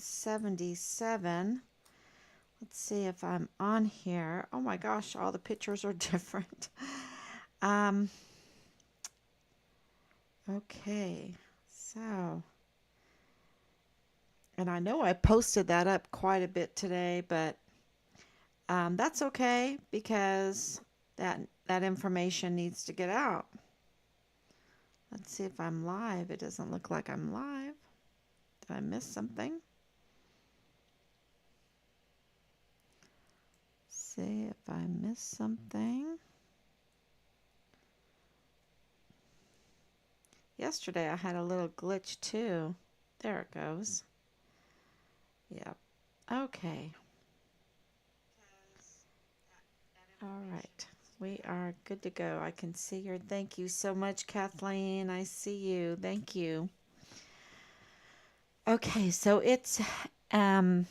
77. Let's see if I'm on here. Oh my gosh, all the pictures are different. Um, okay, so, and I know I posted that up quite a bit today, but that's okay because that information needs to get out. Let's see if I'm live. It doesn't look like I'm live. Did I miss something? See if I missed something. Yesterday I had a little glitch too. There it goes. Yep. Okay. All right. We are good to go. I can see your thank you so much, Kathleen. I see you. Thank you. Okay, so um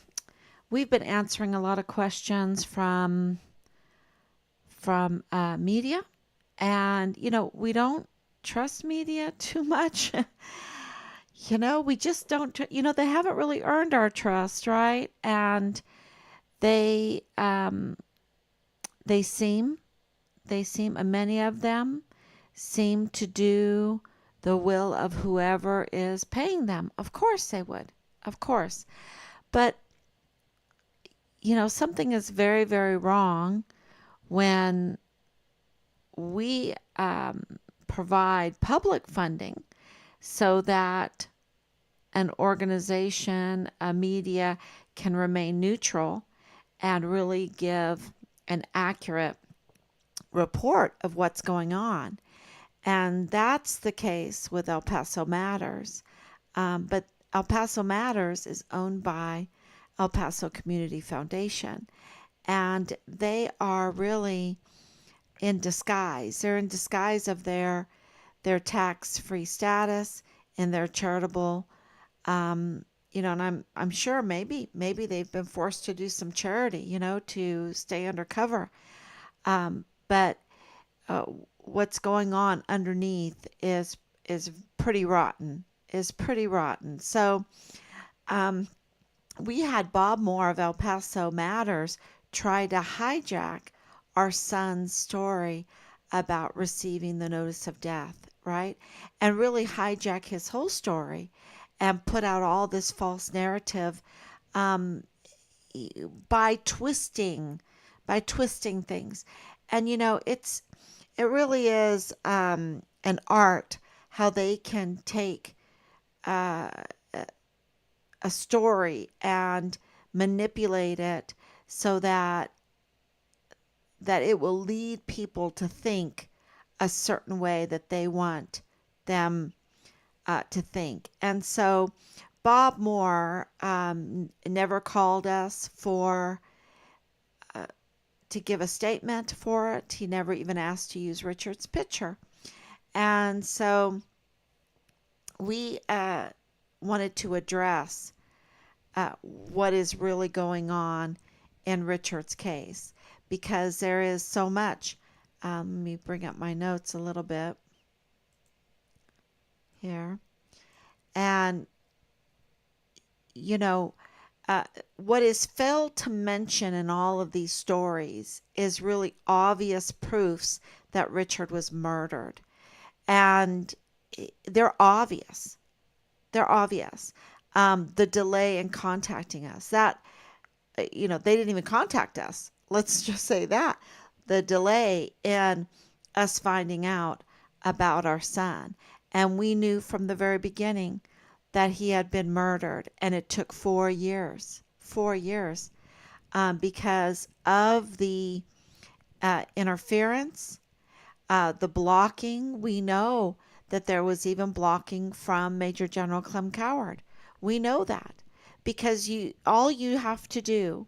we've been answering a lot of questions from media, and we don't trust media too much. We just don't. They haven't really earned our trust, right? And they um, they seem many of them seem to do the will of whoever is paying them. Of course they would, of course, but something is very, very wrong when we provide public funding so that an organization, a media, can remain neutral and really give an accurate report of what's going on. And that's the case with El Paso Matters. But El Paso Matters is owned by El Paso Community Foundation. And they are really in disguise. They're in disguise of their tax-free status and their charitable, and I'm sure maybe they've been forced to do some charity, to stay undercover. But what's going on underneath is pretty rotten. So we had Bob Moore of El Paso Matters try to hijack our son's story about receiving the notice of death, right? And really hijack his whole story and put out all this false narrative um, by twisting things. And it really is an art how they can take uh, a story and manipulate it so that it will lead people to think a certain way that they want them to think. And so Bob Moore never called us to give a statement for it. He never even asked to use Richard's picture. And so we wanted to address what is really going on in Richard's case, because there is so much. Let me bring up my notes a little bit here. And, what is failed to mention in all of these stories is really obvious proofs that Richard was murdered. And they're obvious. The delay in contacting us, that, they didn't even contact us. Let's just say that. The delay in us finding out about our son. And we knew from the very beginning that he had been murdered. And it took 4 years. 4 years. Because of the interference, the blocking. We know that there was even blocking from Major General Clem Coward. We know that. Because all you have to do,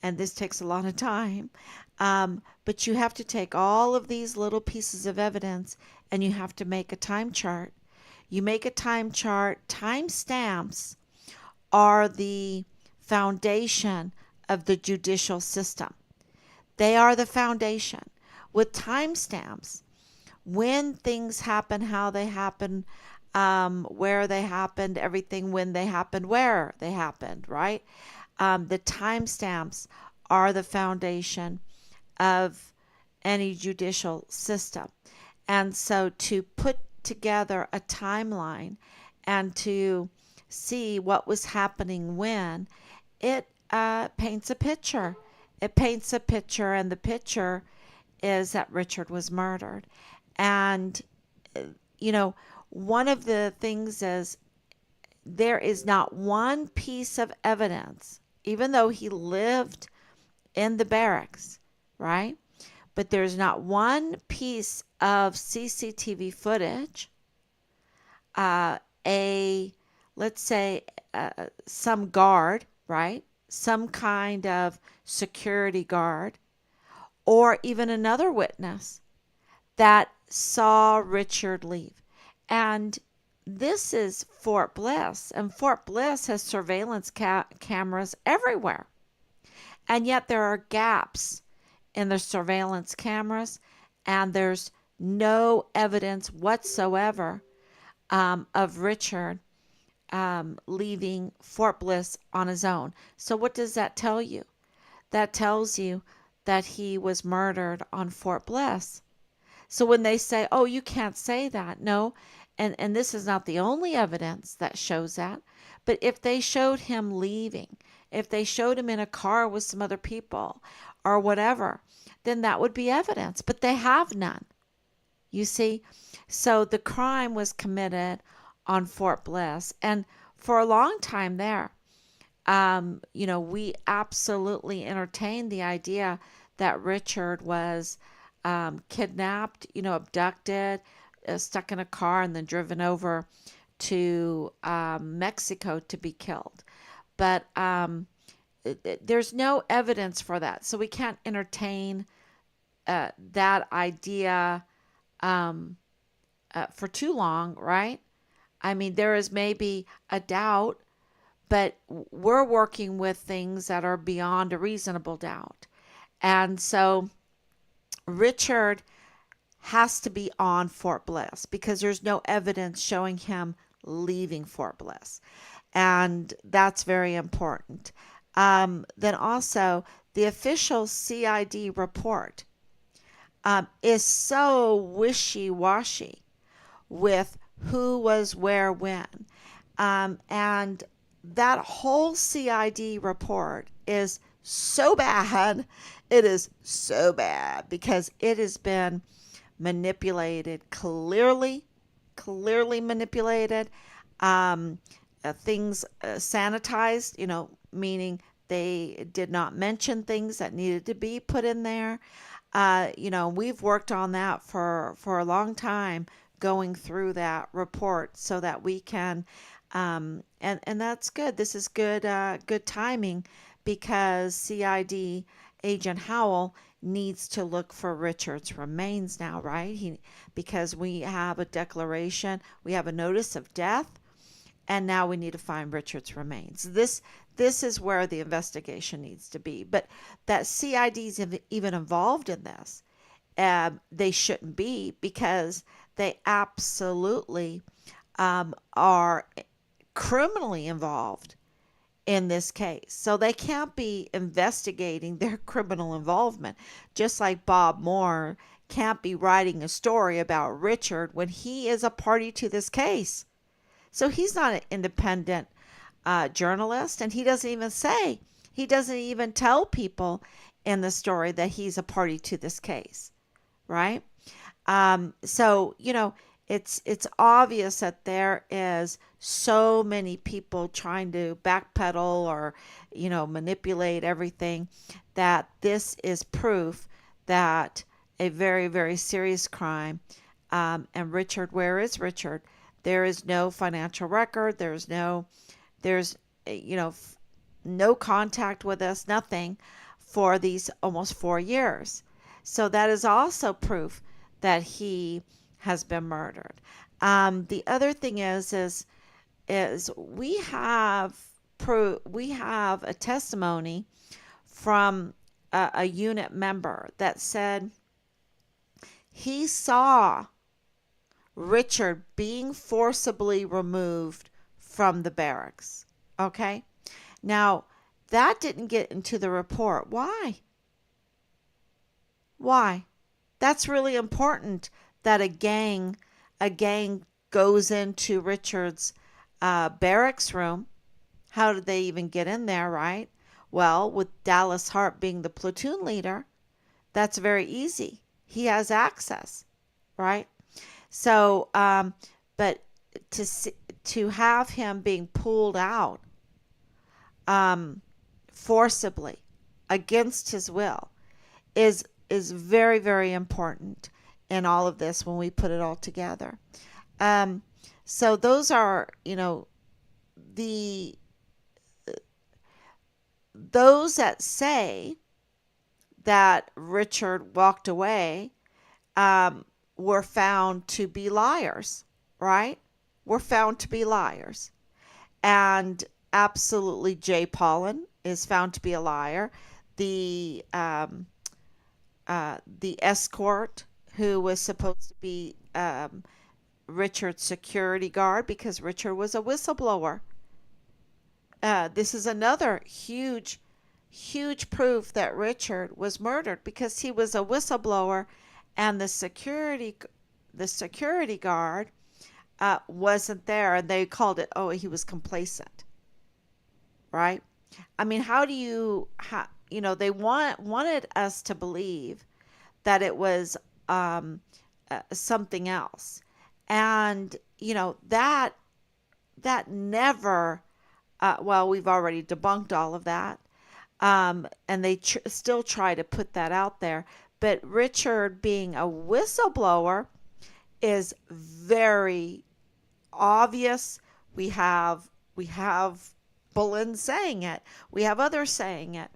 and this takes a lot of time, but you have to take all of these little pieces of evidence and you have to make a time chart. You make a time chart. Time stamps are the foundation of the judicial system. They are the foundation. With time stamps, when things happen, how they happen, where they happened, everything, when they happened, where they happened, right? The timestamps are the foundation of any judicial system. And so to put together a timeline and to see what was happening when, it paints a picture. It paints a picture, and the picture is that Richard was murdered. And, uh, you know, one of the things is there is not one piece of evidence, even though he lived in the barracks, right? But there's not one piece of CCTV footage, uh, a, let's say, some guard, right? Some kind of security guard, or even another witness that saw Richard leave. And this is Fort Bliss, and Fort Bliss has surveillance cameras everywhere. And yet there are gaps in the surveillance cameras, and there's no evidence whatsoever of Richard leaving Fort Bliss on his own. So, what does that tell you? That tells you that he was murdered on Fort Bliss. So when they say, oh, you can't say that, no, and this is not the only evidence that shows that, but if they showed him leaving, if they showed him in a car with some other people or whatever, then that would be evidence, but they have none. You see? So the crime was committed on Fort Bliss, and for a long time there, we absolutely entertained the idea that Richard was kidnapped, abducted, stuck in a car, and then driven over to Mexico to be killed. But there's no evidence for that. So we can't entertain that idea for too long, right? I mean, there is maybe a doubt, but we're working with things that are beyond a reasonable doubt. And so Richard has to be on Fort Bliss because there's no evidence showing him leaving Fort Bliss. And that's very important. Then also, the official CID report is so wishy-washy with who was where when. And that whole CID report is so bad. It is so bad because it has been manipulated, clearly manipulated. Things sanitized, meaning they did not mention things that needed to be put in there. We've worked on that for a long time, going through that report so that we can, and that's good. This is good timing because CID Agent Howell needs to look for Richard's remains now, right? Because we have a declaration, we have a notice of death, and now we need to find Richard's remains. This is where the investigation needs to be. But that CID is even involved in this, they shouldn't be because they absolutely are criminally involved in this case. So they can't be investigating their criminal involvement, just like Bob Moore can't be writing a story about Richard when he is a party to this case. So he's not an independent journalist, and he doesn't even tell people in the story that he's a party to this case, right? So it's obvious that there is so many people trying to backpedal or manipulate everything, that this is proof that a very, very serious crime. And Richard, where is Richard? There is no financial record. There's no contact with us, nothing for these almost 4 years. So that is also proof that he has been murdered. The other thing is we have a testimony from a unit member that said he saw Richard being forcibly removed from the barracks. Okay? Now, that didn't get into the report. Why? Why? That's really important that a gang goes into Richard's barracks room. How did they even get in there, right? Well, with Dallas Hart being the platoon leader, that's very easy. He has access, right? So, but to to have him being pulled out forcibly against his will is very, very important in all of this when we put it all together. Um, so those are, the those that say that Richard walked away um, were found to be liars, right? Were found to be liars. And absolutely, Jay Pollan is found to be a liar. The the escort who was supposed to be Richard's security guard, because Richard was a whistleblower. This is another huge, huge proof that Richard was murdered, because he was a whistleblower, and the security guard wasn't there, and they called it, oh, he was complacent, right? I mean, how do you, they wanted us to believe that it was something else, and that never. Well, we've already debunked all of that, and they still try to put that out there. But Richard being a whistleblower is very obvious. We have Bullen saying it. We have others saying it.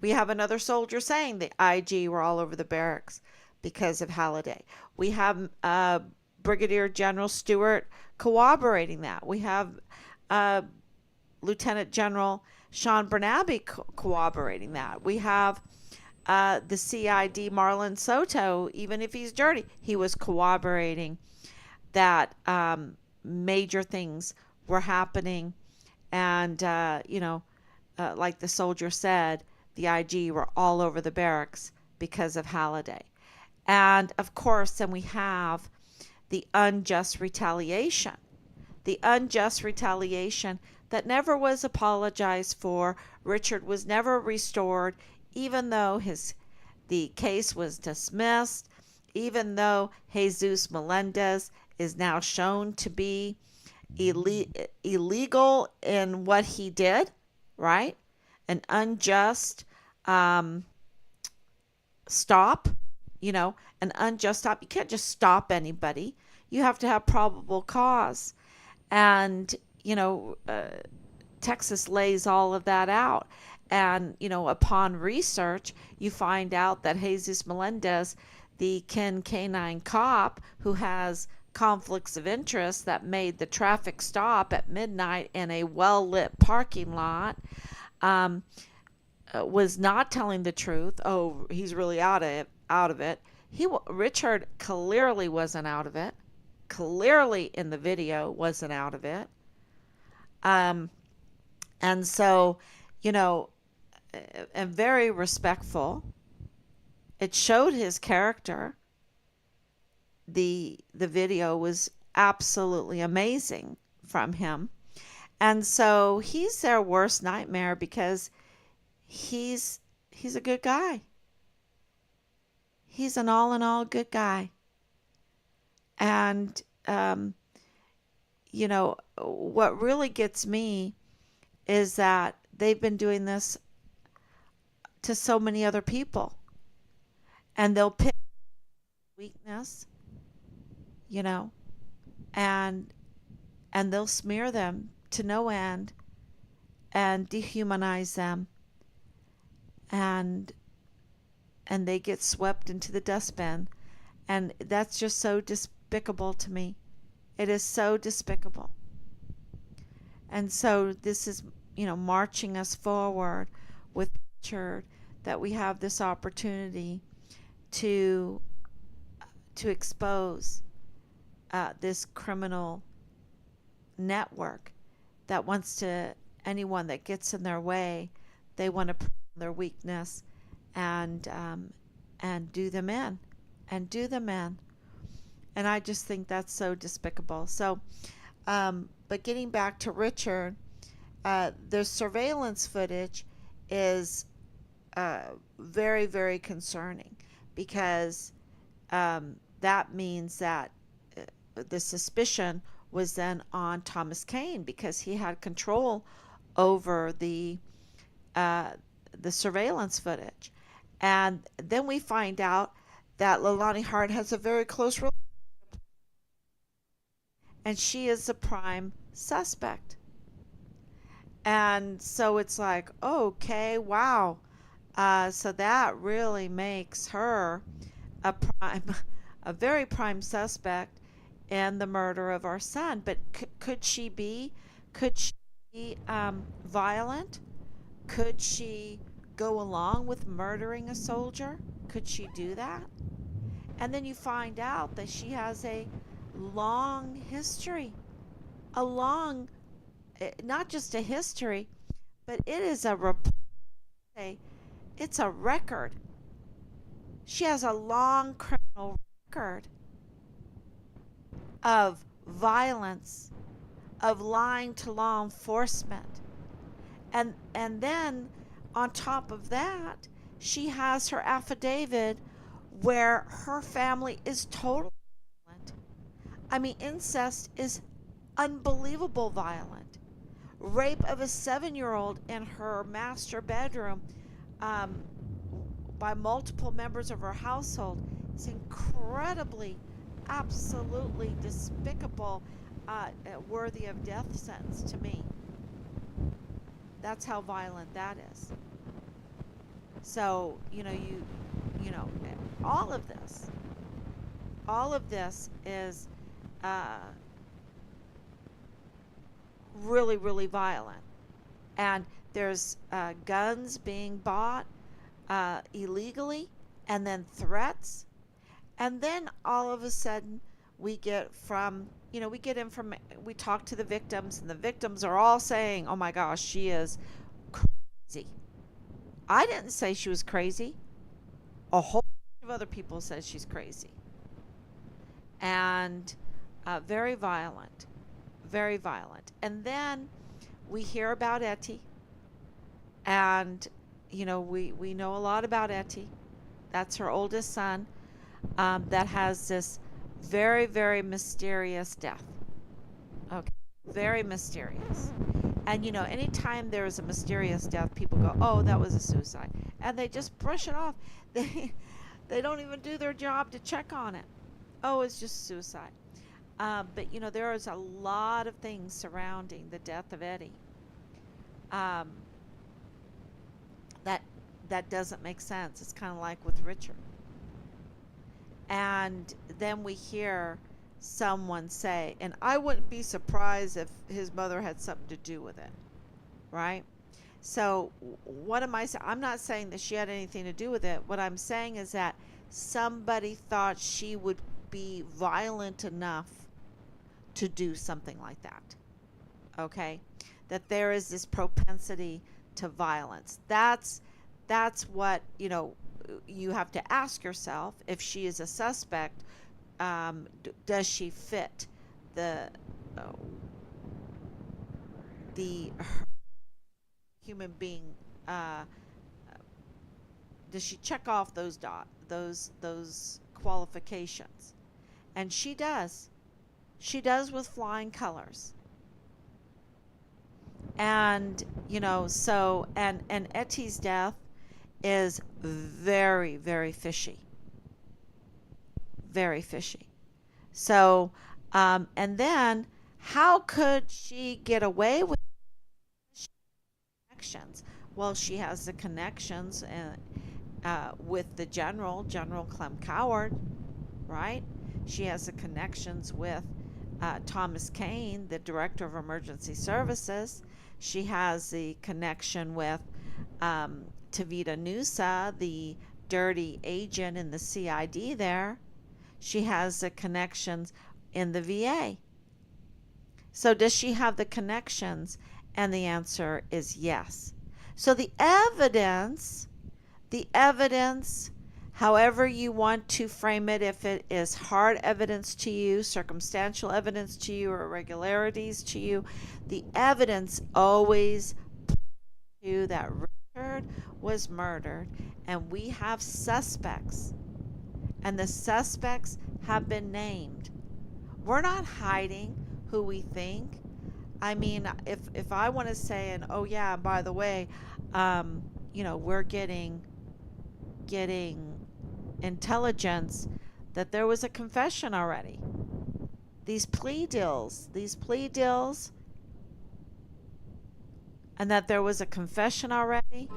We have another soldier saying the IG were all over the barracks because of Halliday. We have Brigadier General Stewart corroborating that. We have Lieutenant General Sean Bernabe corroborating that. We have the CID Marlon Soto, even if he's dirty, he was corroborating that major things were happening. And, like the soldier said, the IG were all over the barracks because of Halliday. And, of course, then we have the unjust retaliation. The unjust retaliation that never was apologized for. Richard was never restored, even though the case was dismissed, even though Jesus Melendez is now shown to be illegal in what he did, right? An unjust stop, an unjust stop. You can't just stop anybody. You have to have probable cause. And, Texas lays all of that out. And, upon research, you find out that Jesus Melendez, the canine cop who has conflicts of interest that made the traffic stop at midnight in a well-lit parking lot, was not telling the truth. Oh, he's really out of it. Richard clearly wasn't out of it. Clearly in the video wasn't out of it. And so, and very respectful. It showed his character. The video was absolutely amazing from him. And so he's their worst nightmare, because he's a good guy. He's an all in all good guy. And what really gets me is that they've been doing this to so many other people, and they'll pick weakness, and they'll smear them to no end and dehumanize them, and they get swept into the dustbin. And that's just so despicable to me. It is so despicable. And so this is, marching us forward with Richard, that we have this opportunity to expose this criminal network that wants to, anyone that gets in their way, they want to prove their weakness and do them in, and do them in. And I just think that's so despicable. So, but getting back to Richard, the surveillance footage is very, very concerning because that means that the suspicion was then on Thomas Kane because he had control over uh, the surveillance footage. And then we find out that Leilani Hart has a very close relationship, and she is the prime suspect. And so it's like, okay, wow. So that really makes her a prime, a very prime suspect in the murder of our son. But could she be? Could she be violent? Could she go along with murdering a soldier? Could she do that? And then you find out that she has a long history, a long, not just a history, but it is it's a record. She has a long criminal record of violence, of lying to law enforcement. And then on top of that, she has her affidavit where her family is totally violent. I mean, incest is unbelievable violent. Rape of a 7-year-old in her master bedroom um, by multiple members of her household is incredibly, absolutely despicable, worthy of death sentence to me. That's how violent that is. So, you know, all of this, all of this is uh, really, really violent. And there's guns being bought illegally, and then threats. And then all of a sudden, we get from, we get information, we talk to the victims, and the victims are all saying, oh my gosh, she is crazy. I didn't say she was crazy. A whole bunch of other people said she's crazy. And very violent, very violent. And then we hear about Etty, and we know a lot about Etty. That's her oldest son, that has this very, very mysterious death. Okay, very mysterious. And anytime there is a mysterious death, people go, "Oh, that was a suicide," and they just brush it off. They don't even do their job to check on it. Oh, it's just suicide. But there is a lot of things surrounding the death of Etty. Um, that that doesn't make sense. It's kind of like with Richard. And then we hear someone say, and I wouldn't be surprised if his mother had something to do with it, right? So what am I saying? I'm not saying that she had anything to do with it. What I'm saying is that somebody thought she would be violent enough to do something like that. Okay? That there is this propensity to violence. That's what, you have to ask yourself. If she is a suspect, does she fit the uh, the human being? Does she check off those qualifications? And she does. She does with flying colors. And so and Etty's death is very, very fishy. Very fishy. So, and then how could she get away with connections? Well, she has the connections with the General Clem Coward, right? She has the connections with Thomas Kane, the Director of Emergency Services. She has the connection with Tavita Nusa, the dirty agent in the CID there. She has the connections in the VA. So does she have the connections? And the answer is yes. So the evidence, however you want to frame it, if it is hard evidence to you, circumstantial evidence to you, or irregularities to you, the evidence always to that Richard was murdered, and we have suspects, and the suspects have been named. We're not hiding who we think. I mean, if I want to say, and oh yeah, by the way, we're getting intelligence that there was a confession already. These plea deals, and that there was a confession already.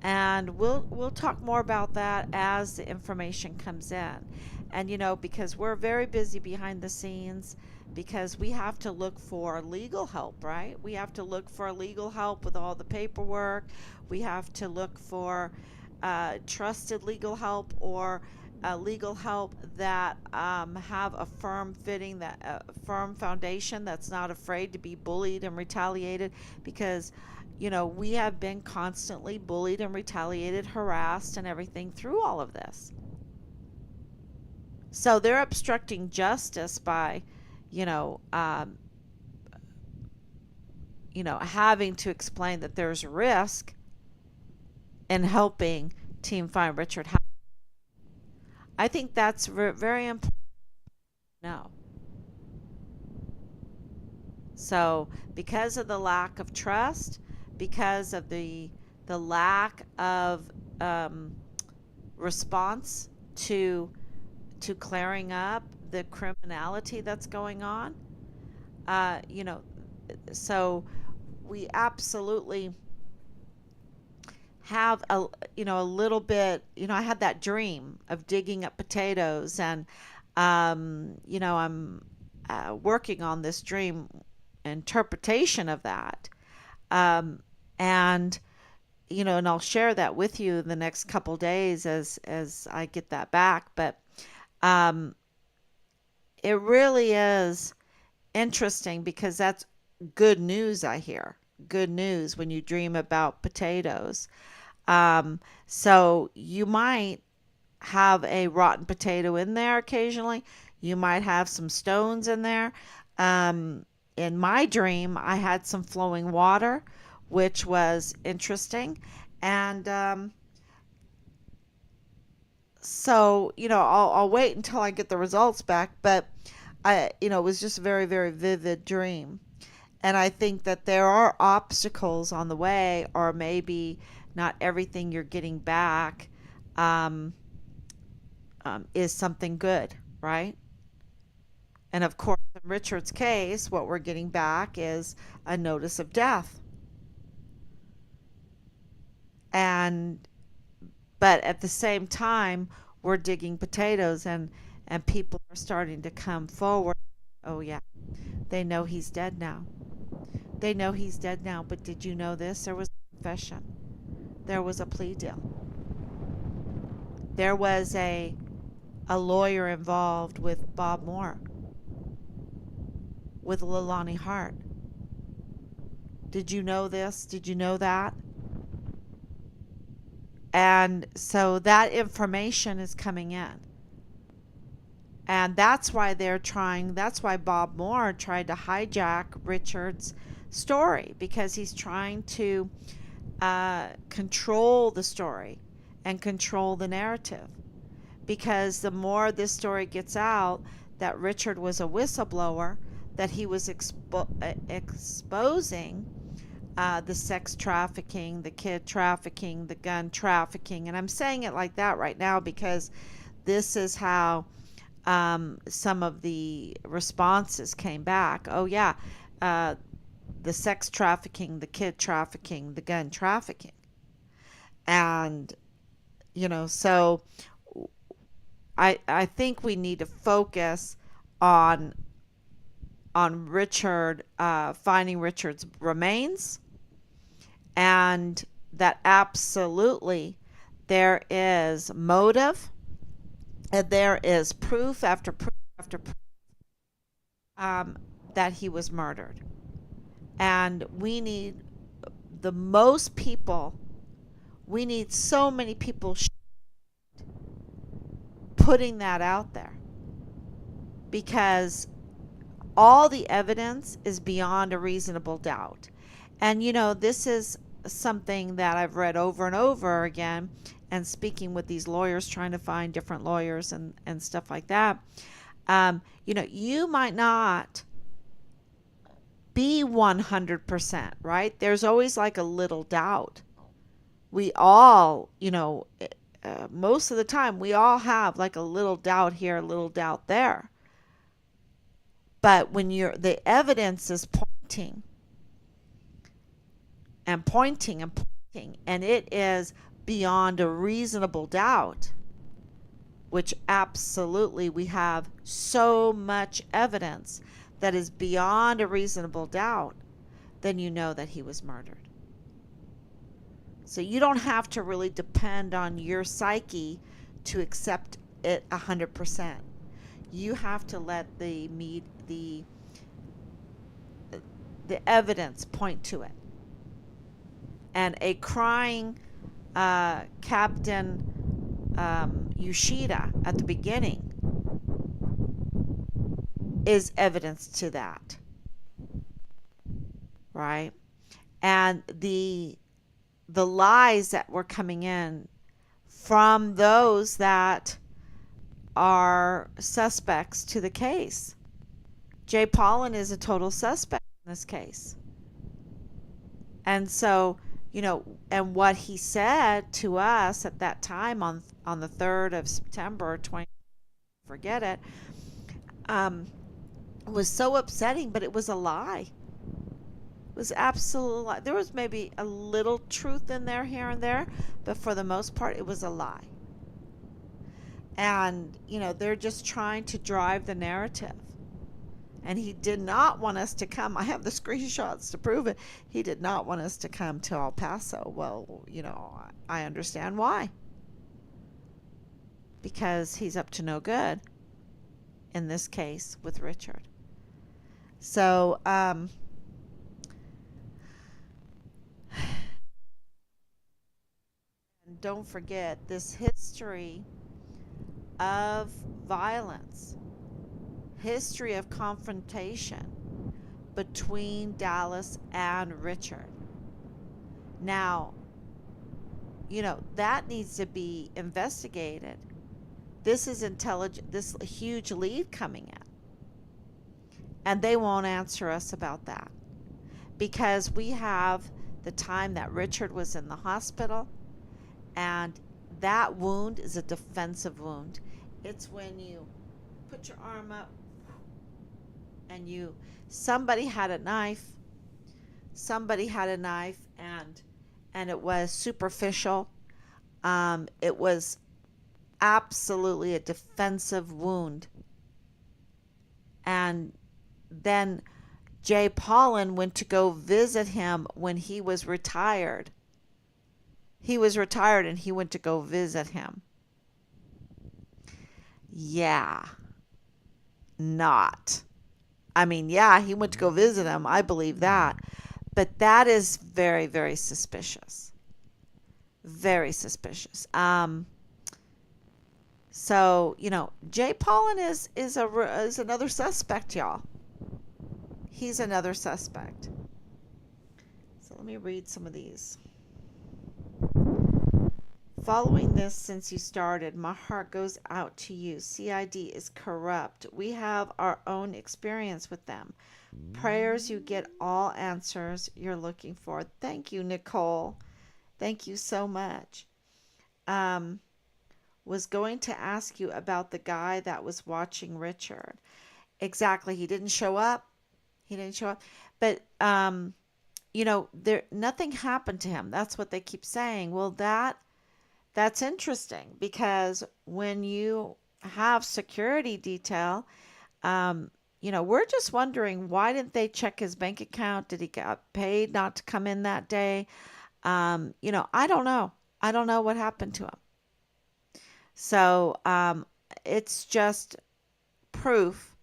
And we'll talk more about that as the information comes in. And because we're very busy behind the scenes, because we have to look for legal help, right? We have to look for legal help with all the paperwork. We have to look for trusted legal help, or legal help that have a firm foundation, that's not afraid to be bullied and retaliated, because we have been constantly bullied and retaliated, harassed, and everything through all of this. So they're obstructing justice by, you know, um, having to explain that there's risk in helping Team find Richard. I think that's very important. No. So because of the lack of trust, because of the lack of response to clearing up the criminality that's going on, uh, you know, so we absolutely have a little bit. I had that dream of digging up potatoes, and I'm working on this dream interpretation of that, um, and and I'll share that with you the next couple days as I get that back. But um, it really is interesting, because that's good news. I hear good news when you dream about potatoes. So you might have a rotten potato in there occasionally. You might have some stones in there. In my dream, I had some flowing water, which was interesting. And so, I'll wait until I get the results back. But it was just a very, very vivid dream. And I think that there are obstacles on the way, or maybe not everything you're getting back um, is something good, right? And of course, in Richard's case, what we're getting back is a notice of death. And but at the same time, we're digging potatoes, and people are starting to come forward. Oh yeah, they know he's dead now. They know he's dead now. But did you know this? There was a confession. There was a plea deal. There was a lawyer involved with Bob Moore, with Leilani Hart. Did you know this? Did you know that? And so that information is coming in. And that's why Bob Moore tried to hijack Richard's story, because he's trying to control the story and control the narrative. Because the more this story gets out, that Richard was a whistleblower, that he was exposing the sex trafficking, the kid trafficking, the gun trafficking. And I'm saying it like that right now because this is how some of the responses came back. Oh, yeah, uh, the sex trafficking, the kid trafficking, the gun trafficking. And, so I think we need to focus on Richard, finding Richard's remains, and that absolutely there is motive, and there is proof after proof have to that he was murdered. And we need the most people, we need so many people putting that out there, because all the evidence is beyond a reasonable doubt. And this is something that I've read over and over again, and speaking with these lawyers, trying to find different lawyers and stuff like that. You might not be 100%, right? There's always like a little doubt. We all, most of the time, we all have like a little doubt here, a little doubt there. But when the evidence is pointing and pointing and pointing, and it is beyond a reasonable doubt, which absolutely we have so much evidence that is beyond a reasonable doubt, then you know that he was murdered. So you don't have to really depend on your psyche to accept it 100%. You have to let the evidence point to it. And a crying Captain Yoshida at the beginning is evidence to that, right? And the lies that were coming in from those that are suspects to the case. Jay Pollan is a total suspect in this case. And so, and what he said to us at that time on the 3rd of September 20, forget it, was so upsetting, but it was a lie. It was absolute lie. There was maybe a little truth in there here and there, but for the most part, it was a lie. And, they're just trying to drive the narrative. And he did not want us to come. I have the screenshots to prove it. He did not want us to come to El Paso. Well, I understand why. Because he's up to no good in this case with Richard. So, and don't forget this history of violence, history of confrontation between Dallas and Richard. Now, that needs to be investigated. This is this huge lead coming in. And they won't answer us about that, because we have the time that Richard was in the hospital, and that wound is a defensive wound. It's when you put your arm up and somebody had a knife, and it was superficial. It was absolutely a defensive wound. And then Jay Pollan went to go visit him when he was retired. He was retired and he went to go visit him. Yeah. Not. I mean, yeah, he went to go visit him. I believe that. But that is very, very suspicious. Very suspicious. So, Jay Pollan is another suspect, y'all. He's another suspect. So let me read some of these. Following this, since you started, my heart goes out to you. CID is corrupt. We have our own experience with them. Prayers, you get all answers you're looking for. Thank you, Nicole. Thank you so much. Was going to ask you about the guy that was watching Richard. Exactly. He didn't show up. But nothing happened to him. That's what they keep saying. Well, that's interesting, because when you have security detail, we're just wondering, why didn't they check his bank account? Did he get paid not to come in that day? I don't know. I don't know what happened to him. So, it's just proof,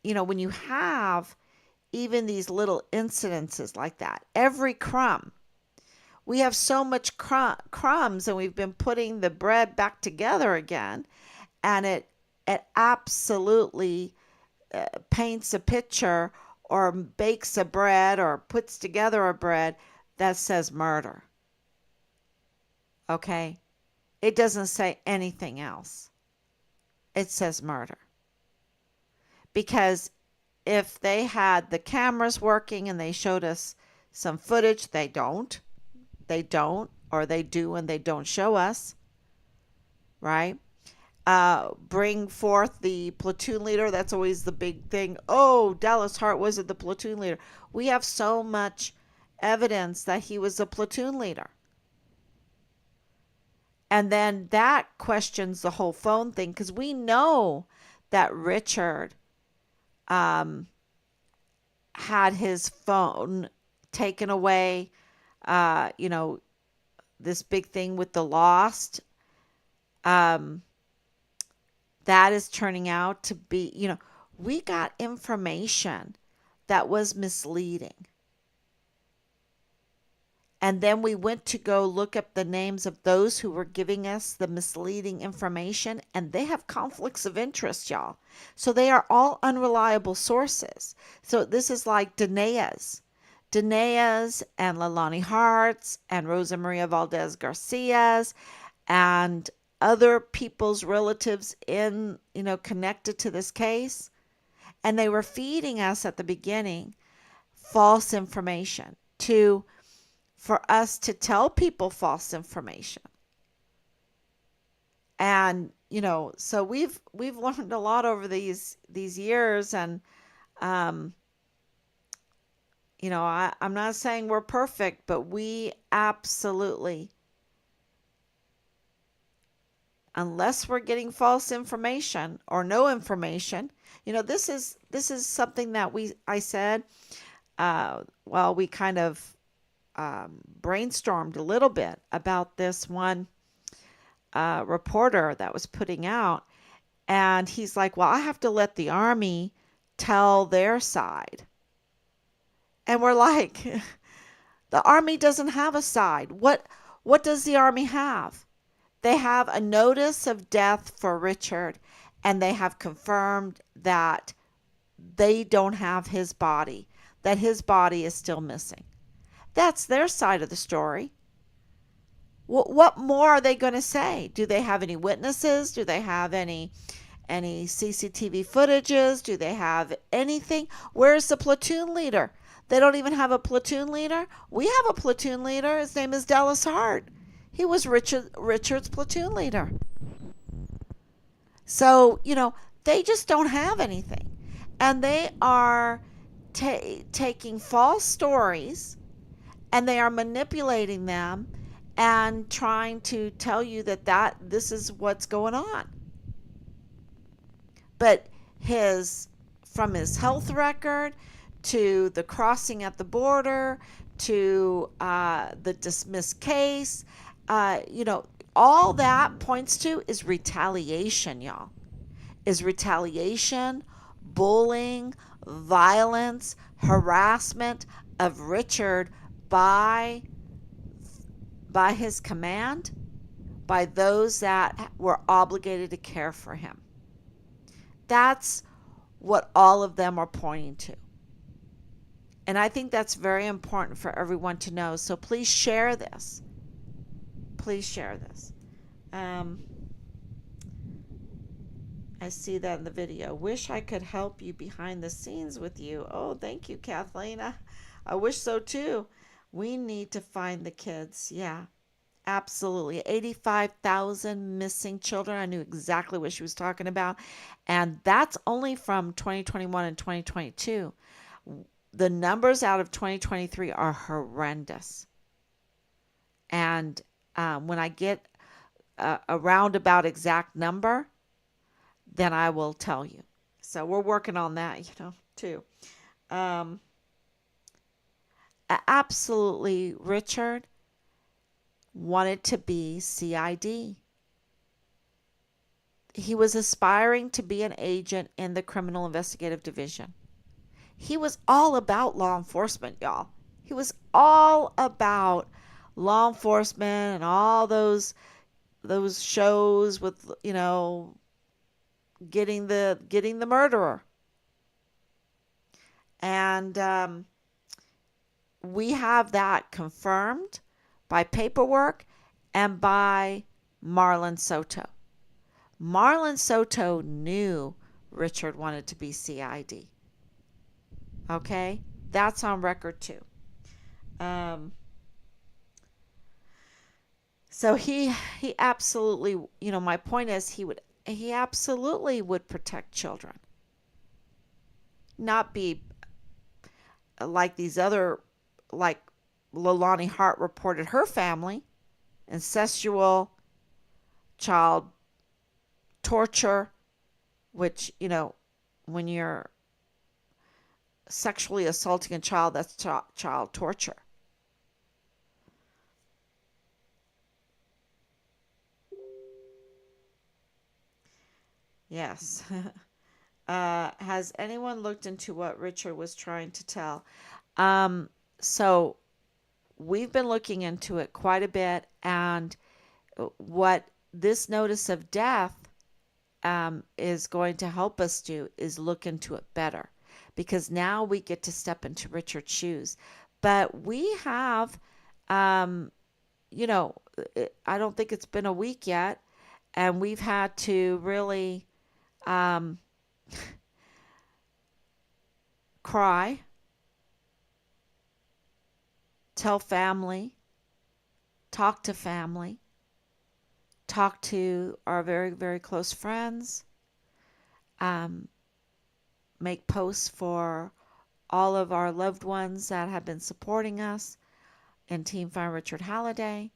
when you have even these little incidences like that, every crumb, we have so much crumbs, and we've been putting the bread back together again, and it absolutely paints a picture or bakes a bread or puts together a bread that says murder. Okay? It doesn't say anything else. It says murder. Because if they had the cameras working and they showed us some footage, they don't. They don't, or they do and they don't show us, right? Bring forth the platoon leader. That's always the big thing. Oh, Dallas Hart wasn't the platoon leader. We have so much evidence that he was a platoon leader. And then that questions the whole phone thing, because we know that Richard had his phone taken away. This big thing with the lost. That is turning out to be, we got information that was misleading. And then we went to go look up the names of those who were giving us the misleading information, and they have conflicts of interest, y'all. So they are all unreliable sources. So this is like Danae's and Leilani Hart's and Rosa Maria Valdez Garcia's and other people's relatives connected to this case. And they were feeding us at the beginning false information for us to tell people false information. And, so we've learned a lot over these years. And, I'm not saying we're perfect, but we absolutely, unless we're getting false information or no information, this is something that I said, we kind of brainstormed a little bit about this one reporter that was putting out, and he's like, well, I have to let the Army tell their side. And we're like, the Army doesn't have a side. What does the Army have? They have a notice of death for Richard, and they have confirmed that they don't have his body, that his body is still missing. That's their side of the story. What more are they going to say? Do they have any witnesses? Do they have any CCTV footages? Do they have anything? Where's the platoon leader? They don't even have a platoon leader. We have a platoon leader. His name is Dallas Hart. He was Richard's platoon leader. So, they just don't have anything. And they are taking false stories, and they are manipulating them and trying to tell you that this is what's going on. But from his health record to the crossing at the border to the dismissed case, all that points to is retaliation, y'all. Is retaliation, bullying, violence, harassment of Richard by his command, by those that were obligated to care for him. That's what all of them are pointing to. And I think that's very important for everyone to know. So please share this. Please share this. I see that in the video. Wish I could help you behind the scenes with you. Oh, thank you, Kathleen. I wish so too. We need to find the kids. Yeah, absolutely. 85,000 missing children. I knew exactly what she was talking about. And that's only from 2021 and 2022. The numbers out of 2023 are horrendous. And when I get a roundabout exact number, then I will tell you. So we're working on that, too. Absolutely, Richard wanted to be CID. he was aspiring to be an agent in the Criminal Investigative Division. He was all about law enforcement, y'all. He was all about law enforcement and all those shows with, getting the murderer. And we have that confirmed by paperwork and by Marlon Soto. Marlon Soto knew Richard wanted to be CID. Okay? That's on record too. So he absolutely, my point is he absolutely would protect children. Not be like these other, like Leilani Hart reported her family, incestual child torture, which, when you're sexually assaulting a child, that's child torture. Yes. Has anyone looked into what Richard was trying to tell? So we've been looking into it quite a bit, and what this notice of death is going to help us do is look into it better, because now we get to step into Richard's shoes. But we have, you know, I don't think it's been a week yet, and we've had to really um, cry, tell family, talk to family, talk to our very, very close friends, um, make posts for all of our loved ones that have been supporting us in Team Find Richard Halliday.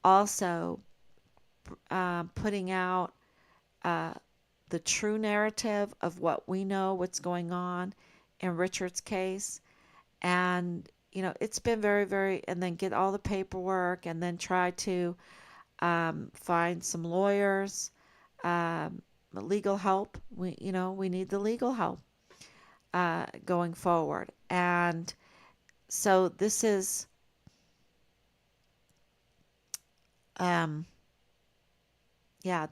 Also, putting out uh, the true narrative of what we know, what's going on in Richard's case. And, it's been very, very, and then get all the paperwork and then try to find some lawyers, legal help. We need the legal help going forward. And so this is,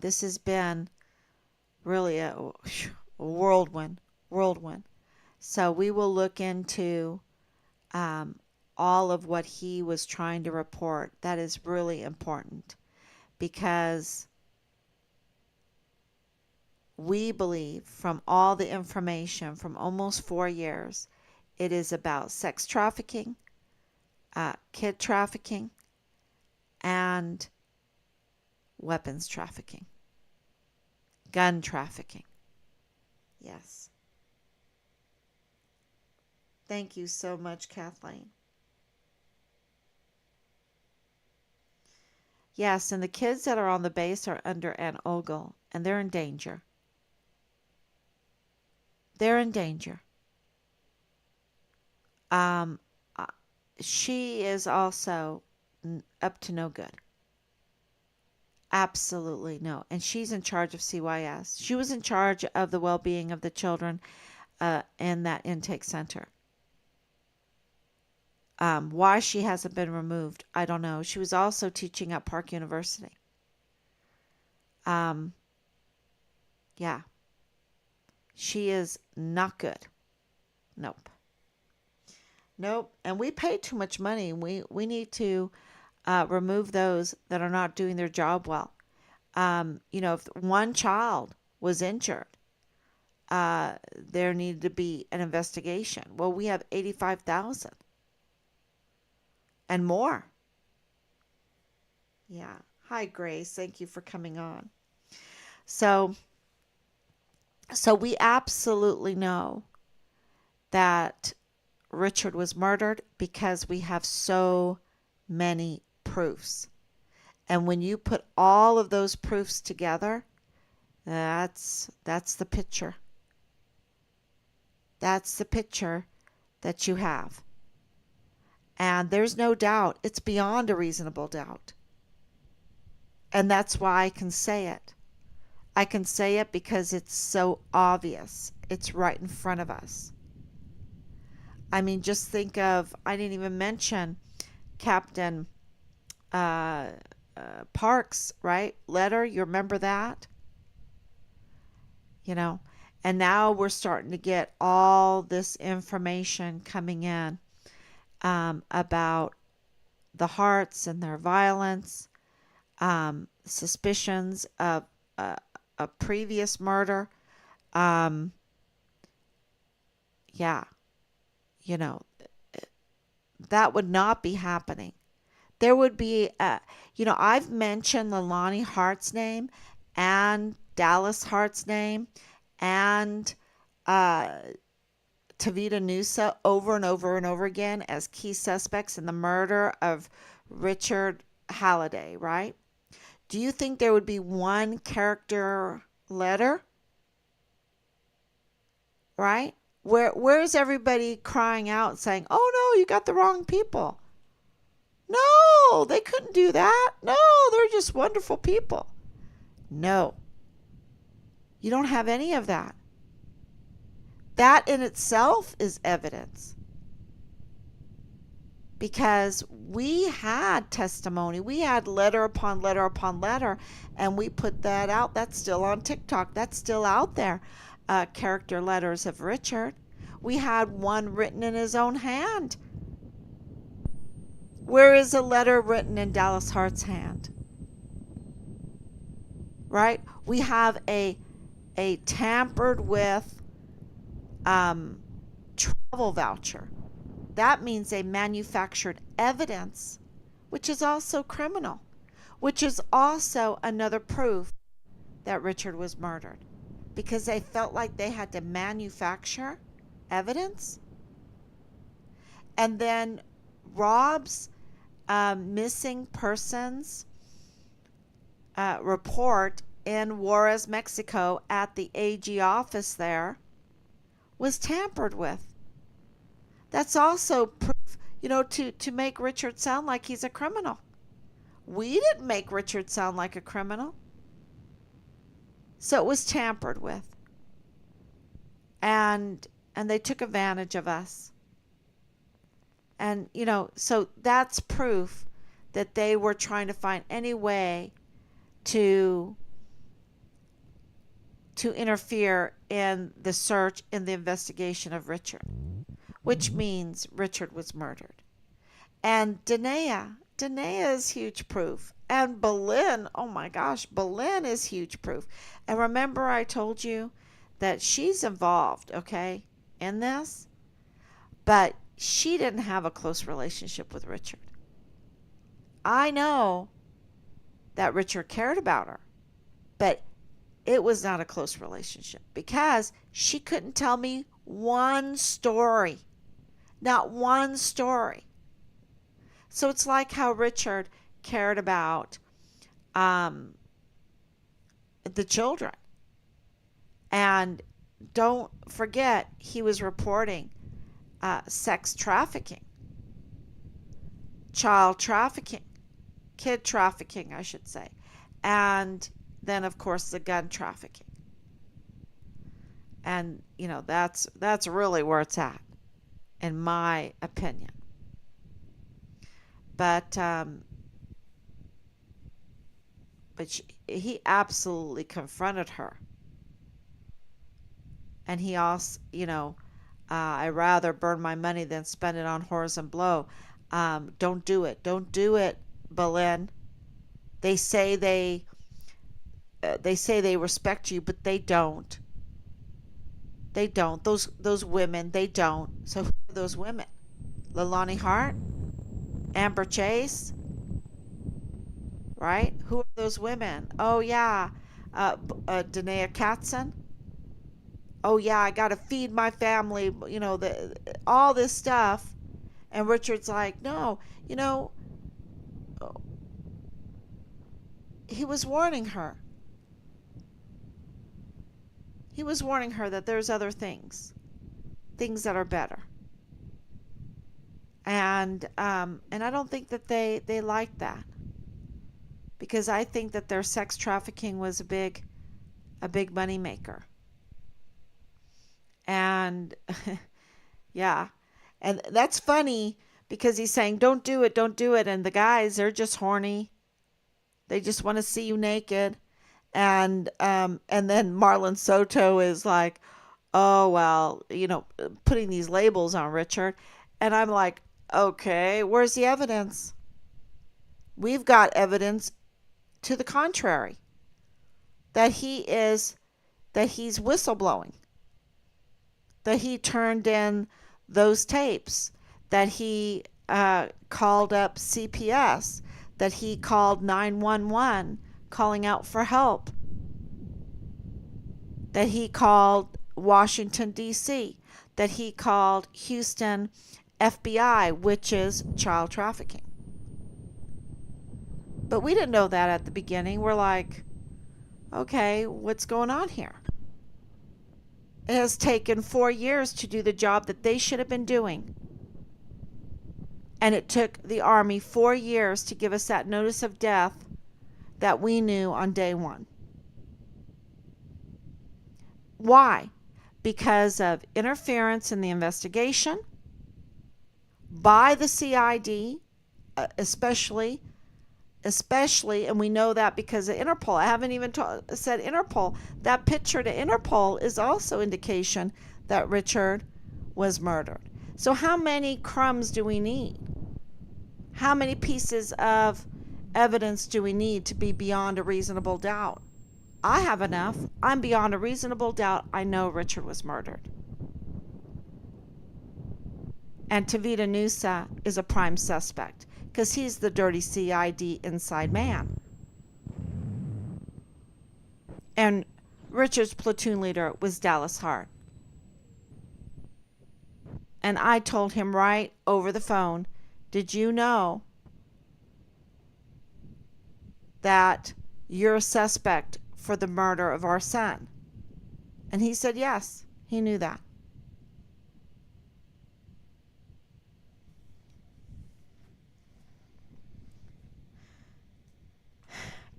this has been really a whirlwind. So we will look into all of what he was trying to report. That is really important, because we believe from all the information from almost 4 years, it is about sex trafficking, kid trafficking, and weapons trafficking, gun trafficking. Yes. Thank you so much, Kathleen. Yes, and the kids that are on the base are under an Ogle, and they're in danger. They're in danger. Um, uh, she is also up to no good. Absolutely no. And she's in charge of CYS. She was in charge of the well-being of the children in that intake center. Why she hasn't been removed, I don't know. She was also teaching at Park University. Um, yeah, she is not good. Nope. Nope. And we pay too much money. We need to remove those that are not doing their job well. If one child was injured, there needed to be an investigation. Well, we have 85,000 and more. Yeah. Hi, Grace. Thank you for coming on. So we absolutely know that Richard was murdered because we have so many proofs. And when you put all of those proofs together, that's the picture. That's the picture that you have. And there's no doubt, it's beyond a reasonable doubt. And that's why I can say it. I can say it because it's so obvious. It's right in front of us. I mean, just think of, I didn't even mention Captain uh, Parks, right? Letter, you remember that? You know, and now we're starting to get all this information coming in about the Harts and their violence, suspicions of a previous murder. Um, yeah, you know, that would not be happening. There would be, I've mentioned Leilani Hart's name and Dallas Hart's name and uh, Tavita Nusa over and over and over again as key suspects in the murder of Richard Halliday, right? Do you think there would be one character letter, right? Where's everybody crying out saying, "Oh no, you got the wrong people." No, they couldn't do that. No, they're just wonderful people. No, you don't have any of that. That in itself is evidence because we had testimony. We had letter upon letter upon letter, and we put that out. That's still on TikTok. That's still out there. Character letters of Richard. We had one written in his own hand. Where is a letter written in Dallas Hart's hand? Right? We have a tampered with um, travel voucher. That means they manufactured evidence, which is also criminal, which is also another proof that Richard was murdered because they felt like they had to manufacture evidence. And then Rob's missing persons report in Juarez, Mexico at the AG office there was tampered with. That's also proof, to make Richard sound like he's a criminal. We didn't make Richard sound like a criminal. So it was tampered with. And they took advantage of us. And so that's proof that they were trying to find any way to interfere in the search, in the investigation of Richard, which means Richard was murdered. And Danae is huge proof. And Boleyn, oh my gosh, Boleyn is huge proof. And remember I told you that she's involved, okay, in this, but she didn't have a close relationship with Richard. I know that Richard cared about her, but it was not a close relationship because she couldn't tell me one story. Not one story. So it's like how Richard cared about the children. And don't forget, he was reporting sex trafficking, child trafficking, kid trafficking, I should say. And then, of course, the gun trafficking. And, that's really where it's at, in my opinion. But he absolutely confronted her. And he also, I rather burn my money than spend it on whores and blow. Don't do it. Don't do it, Boleyn. They say they respect you, but they don't. They don't. Those women, they don't. So who are those women? Leilani Hart? Amber Chase? Right? Who are those women? Oh yeah, Danae Katzen. Oh yeah, I gotta feed my family. All this stuff. And Richard's like, no, he was warning her. He was warning her that there's other things that are better. And I don't think that they liked that, because I think that their sex trafficking was a big a big money maker. And yeah, and that's funny because he's saying, don't do it, don't do it. And the guys, they're just horny. They just want to see you naked. And then Marlon Soto is like, oh, well, putting these labels on Richard. And I'm like, okay, where's the evidence? We've got evidence to the contrary, that he's whistleblowing, that he turned in those tapes, that he called up CPS, that he called 911 calling out for help, that he called Washington, D.C., that he called Houston FBI, which is child trafficking. But we didn't know that at the beginning. We're like, okay, what's going on here? It has taken 4 years to do the job that they should have been doing. And it took the Army 4 years to give us that notice of death that we knew on day one. Why? Because of interference in the investigation by the CID, especially, and we know that because of Interpol. I haven't even said Interpol. That picture to Interpol is also indication that Richard was murdered. So how many crumbs do we need? How many pieces of evidence do we need to be beyond a reasonable doubt? I have enough. I'm beyond a reasonable doubt. I know Richard was murdered. And Tavita Nusa is a prime suspect because he's the dirty CID inside man. And Richard's platoon leader was Dallas Hart. And I told him right over the phone, did you know that you're a suspect for the murder of our son? And he said yes, he knew that.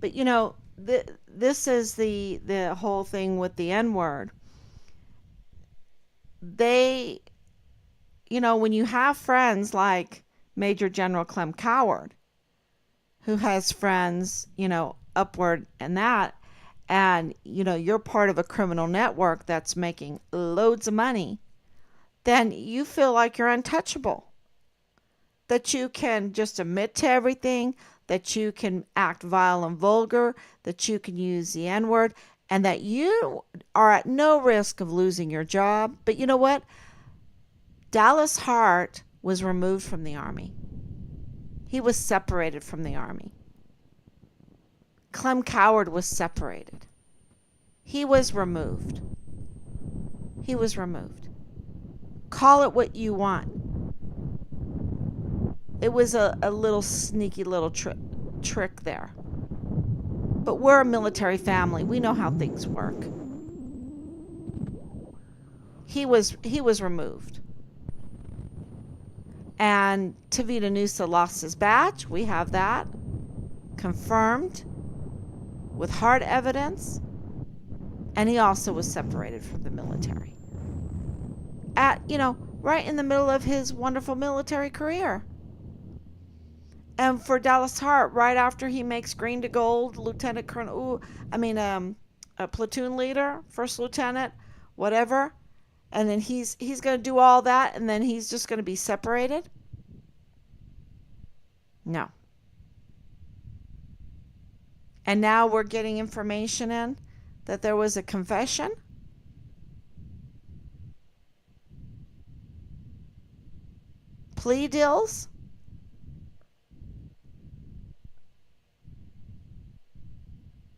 But this is the whole thing with the N-word. They, when you have friends like Major General Clem Coward, who has friends, upward and that, and, you're part of a criminal network that's making loads of money, then you feel like you're untouchable. That you can just admit to everything, that you can act vile and vulgar, that you can use the N-word, and that you are at no risk of losing your job. But you know what? Dallas Hart was removed from the Army. He was separated from the Army. Clem Coward was separated. He was removed. He was removed. Call it what you want. It was a little sneaky little trick there. But we're a military family. We know how things work. He was removed. And Tavita Nusa lost his badge. We have that confirmed with hard evidence. And he also was separated from the military. At, right in the middle of his wonderful military career. And for Dallas Hart, right after he makes green to gold, lieutenant colonel, a platoon leader, first lieutenant, whatever, and then he's going to do all that, and then he's just going to be separated? No. And now we're getting information in that there was a confession. Plea deals.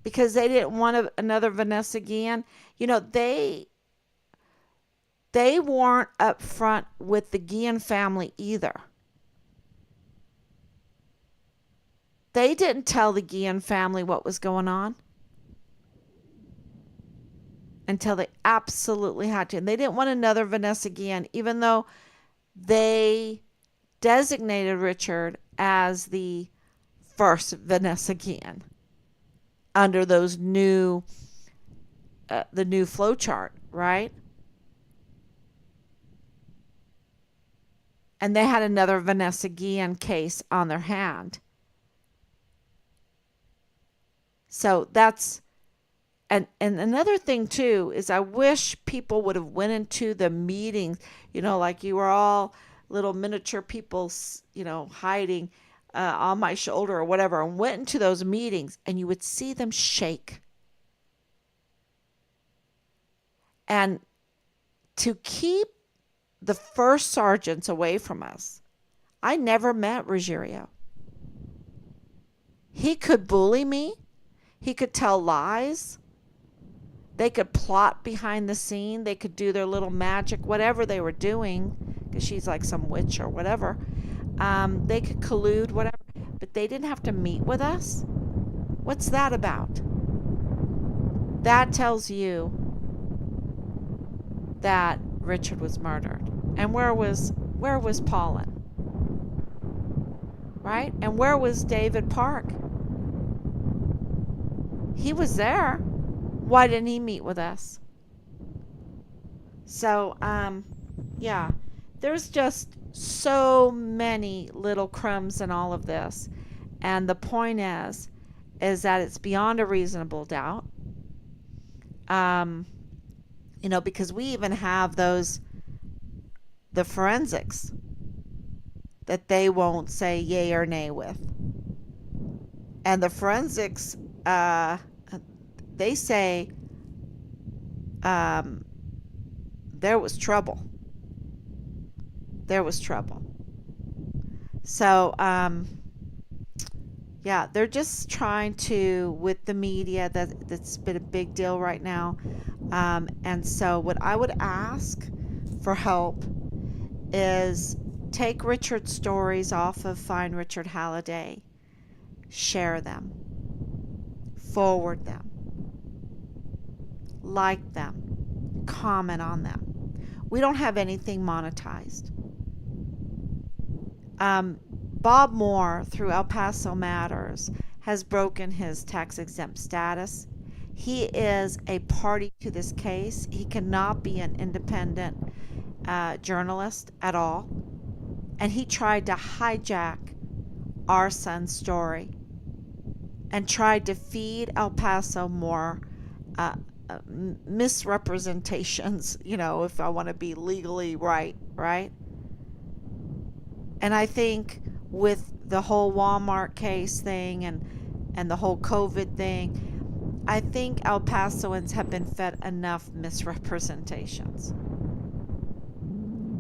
Because they didn't want another Vanessa Guillen. They weren't up front with the Guillen family either. They didn't tell the Guillen family what was going on until they absolutely had to. And they didn't want another Vanessa Guillen, even though they designated Richard as the first Vanessa Guillen under those new the new flow chart, right? And they had another Vanessa Guillen case on their hand. So that's and another thing too is I wish people would have went into the meetings, like you were all little miniature people, hiding on my shoulder or whatever, and went into those meetings, and you would see them shake. And to keep the first sergeants away from us, I never met Ruggiero. He could bully me. He could tell lies. They could plot behind the scene. They could do their little magic, whatever they were doing, because she's like some witch or whatever. They could collude, whatever. But they didn't have to meet with us. What's that about? That tells you that Richard was murdered. And where was Paulin? Right? And where was David Park? He was there. Why didn't he meet with us? So, yeah, there's just so many little crumbs in all of this. And the point is that it's beyond a reasonable doubt. Because we even have the forensics that they won't say yay or nay with. And the forensics, they say there was trouble. There was trouble. So, yeah, they're just trying to, with the media, that's been a big deal right now. And so what I would ask for help is take Richard's stories off of Find Richard Halliday. Share them. Forward them. Like them. Comment on them. We don't have anything monetized. Bob Moore, through El Paso Matters, has broken his tax-exempt status. He is a party to this case. He cannot be an independent journalist at all. And he tried to hijack our son's story and tried to feed El Paso more misrepresentations, if I want to be legally right? And I think with the whole Walmart case thing and the whole COVID thing, I think El Pasoans have been fed enough misrepresentations.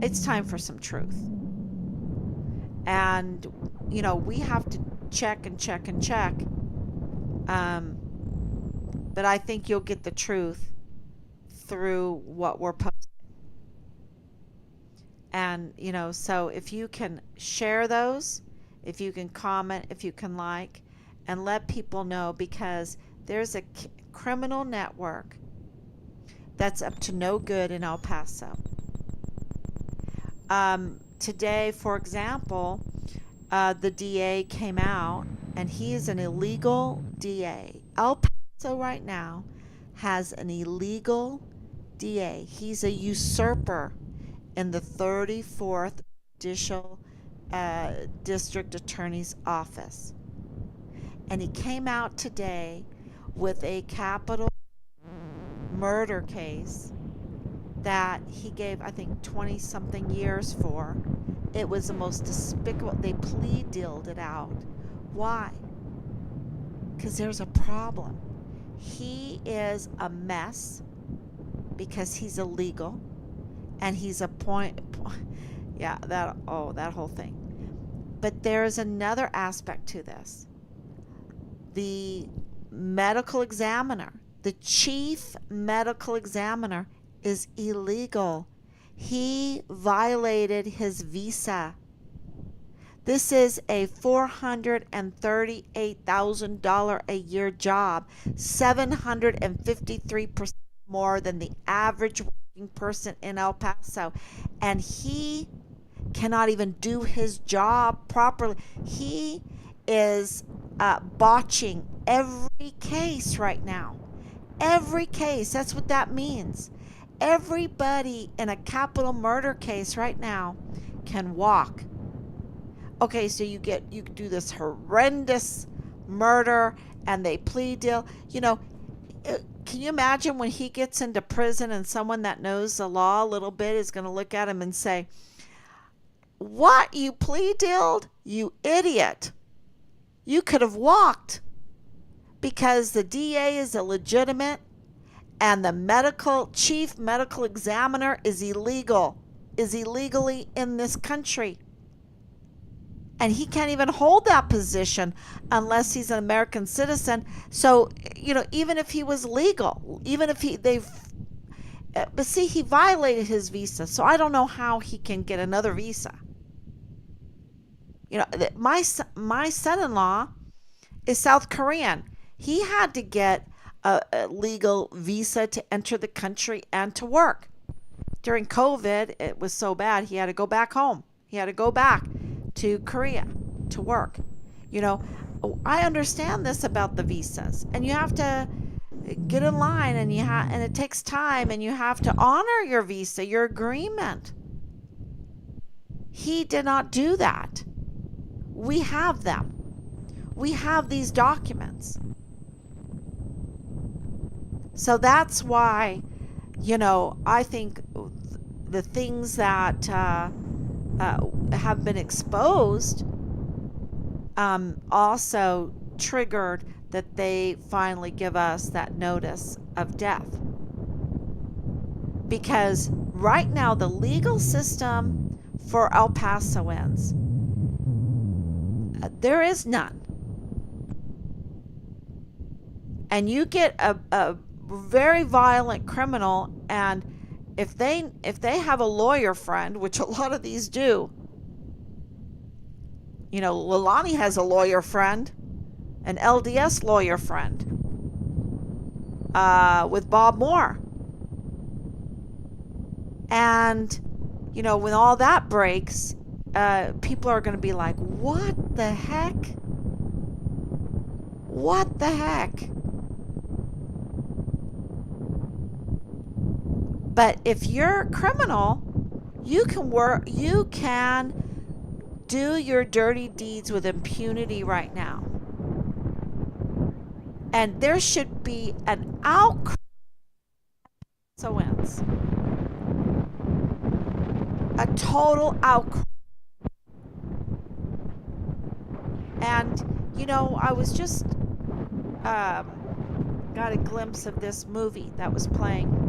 It's time for some truth. And, we have to check and check and check. But I think you'll get the truth through what we're posting. And, so if you can share those, if you can comment, if you can like, and let people know, because there's a criminal network that's up to no good in El Paso. Today, for example, the DA came out, and he is an illegal DA. El Paso right now has an illegal DA. He's a usurper in the 34th Judicial District Attorney's Office. And he came out today with a capital murder case that he gave, I think, 20-something years for. It was the most despicable. They plea dealed it out. Why? Because there's a problem. He is a mess because he's illegal, and he's that whole thing. But there's another aspect to this. The medical examiner, the chief medical examiner, is illegal. He violated his visa. This is a $438,000 a year job, 753% more than the average working person in El Paso. And he cannot even do his job properly. He is botching every case right now. Every case, that's what that means. Everybody in a capital murder case right now can walk. Okay, so you do this horrendous murder and they plead deal. Can you imagine when he gets into prison and someone that knows the law a little bit is going to look at him and say, "What, you plea dealed? You idiot. You could have walked because the DA is illegitimate and the chief medical examiner is illegally in this country. And he can't even hold that position unless he's an American citizen. So, even if he was legal, even if but see, he violated his visa. So I don't know how he can get another visa. My son-in-law is South Korean. He had to get a legal visa to enter the country and to work. During COVID, it was so bad, he had to go back home. He had to go back to Korea to work. I understand this about the visas, and you have to get in line, and it takes time, and you have to honor your visa, your agreement. He did not do that. We have them. We have these documents. So that's why, I think the things that have been exposed also triggered that they finally give us that notice of death. Because right now, the legal system for El Pasoans, there is none. And you get a very violent criminal, and if they have a lawyer friend, which a lot of these do, Leilani has a lawyer friend, an LDS lawyer friend, with Bob Moore. And, when all that breaks, people are going to be like, what the heck? What the heck? But if you're a criminal, you can do your dirty deeds with impunity right now. And there should be an outcry. So ends. A total outcry. And, I was just got a glimpse of this movie that was playing.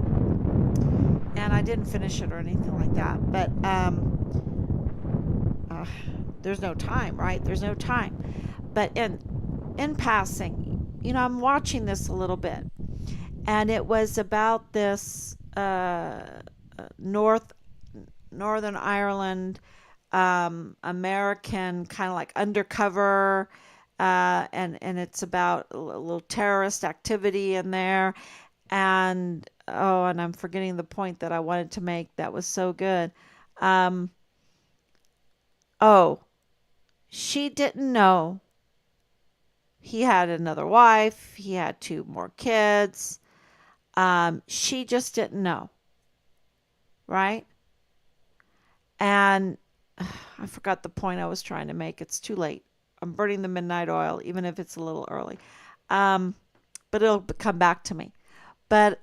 And I didn't finish it or anything like that. But there's no time, right? There's no time. But in passing, I'm watching this a little bit. And it was about this Northern Ireland American kind of like undercover, and it's about a little terrorist activity in there. And I'm forgetting the point that I wanted to make that was so good. She didn't know he had another wife. He had 2 more kids. She just didn't know. Right? And I forgot the point I was trying to make. It's too late. I'm burning the midnight oil, even if it's a little early. But it'll come back to me. But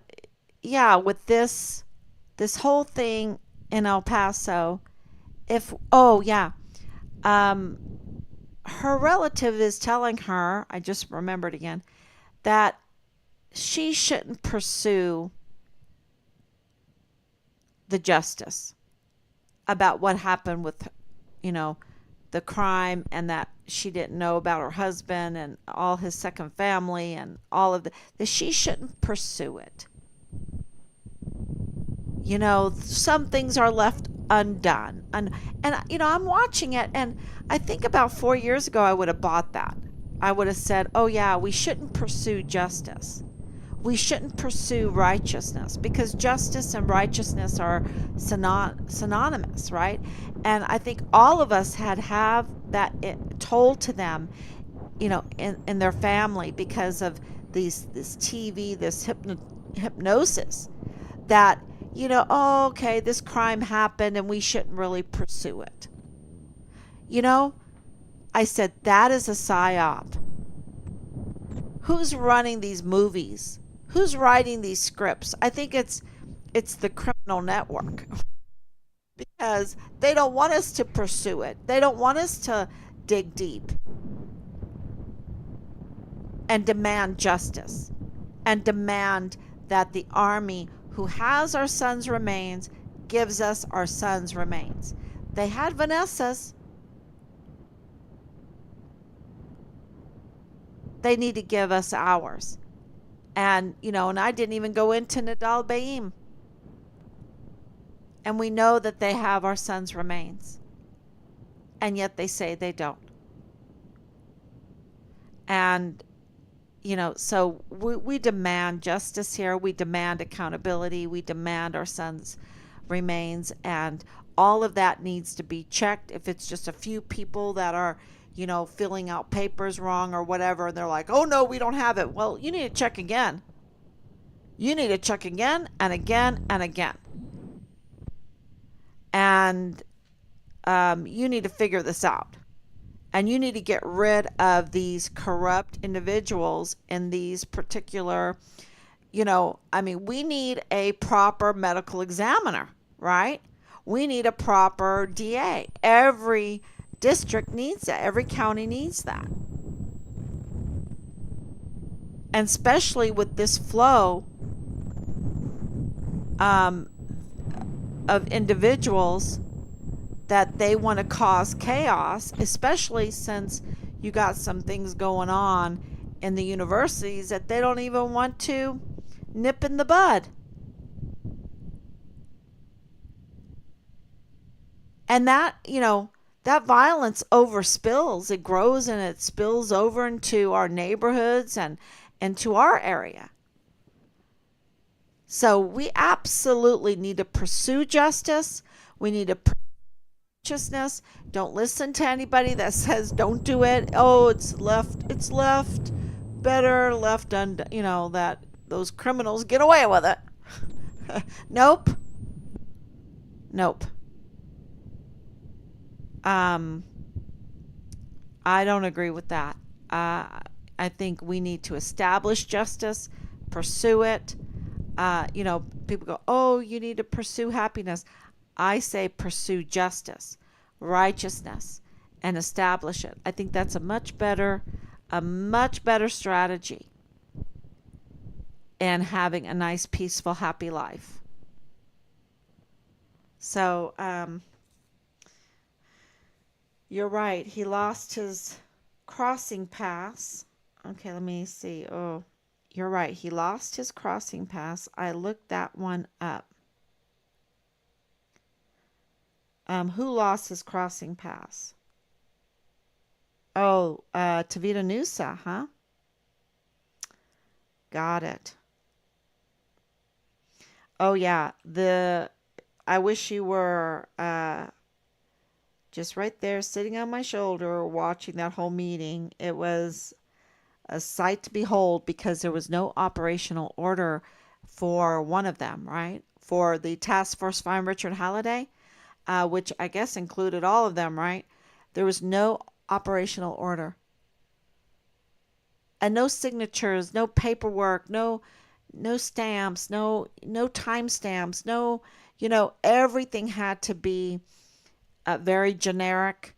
yeah, with this whole thing in El Paso, her relative is telling her, I just remembered again, that she shouldn't pursue the justice about what happened with, the crime, and that she didn't know about her husband and all his second family and all of that she shouldn't pursue it. Some things are left undone. And I'm watching it, and I think about 4 years ago I would have bought that. I would have said, oh yeah, we shouldn't pursue justice. We shouldn't pursue righteousness, because justice and righteousness are synonymous, right? And I think all of us have that told to them, in their family, because of this TV, this hypnosis that, oh, okay, this crime happened and we shouldn't really pursue it. You know, I said that is a psyop. Who's running these movies? Who's writing these scripts? I think it's the criminal network because they don't want us to pursue it. They don't want us to dig deep and demand justice and demand that the army who has our son's remains gives us our son's remains. They had Vanessa's. They need to give us ours. And I didn't even go into Nadal Baim. And we know that they have our son's remains. And yet they say they don't. And, so we demand justice here. We demand accountability. We demand our son's remains. And all of that needs to be checked. If it's just a few people that are, filling out papers wrong or whatever, and they're like, oh no, we don't have it. Well, you need to check again. You need to check again and again and again. And you need to figure this out. And you need to get rid of these corrupt individuals in these particular, we need a proper medical examiner, right? We need a proper DA. Every district needs that. Every county needs that. And especially with this flow of individuals that they want to cause chaos, especially since you got some things going on in the universities that they don't even want to nip in the bud. And that violence overspills. It grows and it spills over into our neighborhoods and into our area. So we absolutely need to pursue justice. We need to righteousness. Don't listen to anybody that says don't do it. Oh, it's left better left undone. That those criminals get away with it. Nope. I don't agree with that. I think we need to establish justice, pursue it. People go, oh, you need to pursue happiness. I say pursue justice, righteousness, and establish it. I think that's a much better strategy in having a nice, peaceful, happy life. So, you're right. He lost his crossing pass. Okay, let me see. Oh, you're right. He lost his crossing pass. I looked that one up. Who lost his crossing pass? Oh, Tavita Nusa, huh? Got it. Oh yeah, I wish you were just right there sitting on my shoulder watching that whole meeting. It was a sight to behold because there was no operational order for one of them, right? For the task force find Richard Halliday, which I guess included all of them, right? There was no operational order. And no signatures, no paperwork, no stamps, no time stamps, no, everything had to be very generic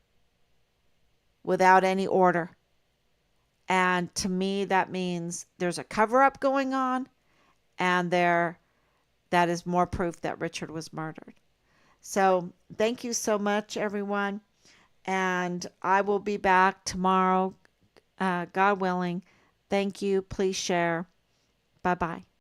without any order. And to me, that means there's a cover up going on, and that is more proof that Richard was murdered. So thank you so much, everyone. And I will be back tomorrow, God willing. Thank you. Please share. Bye bye.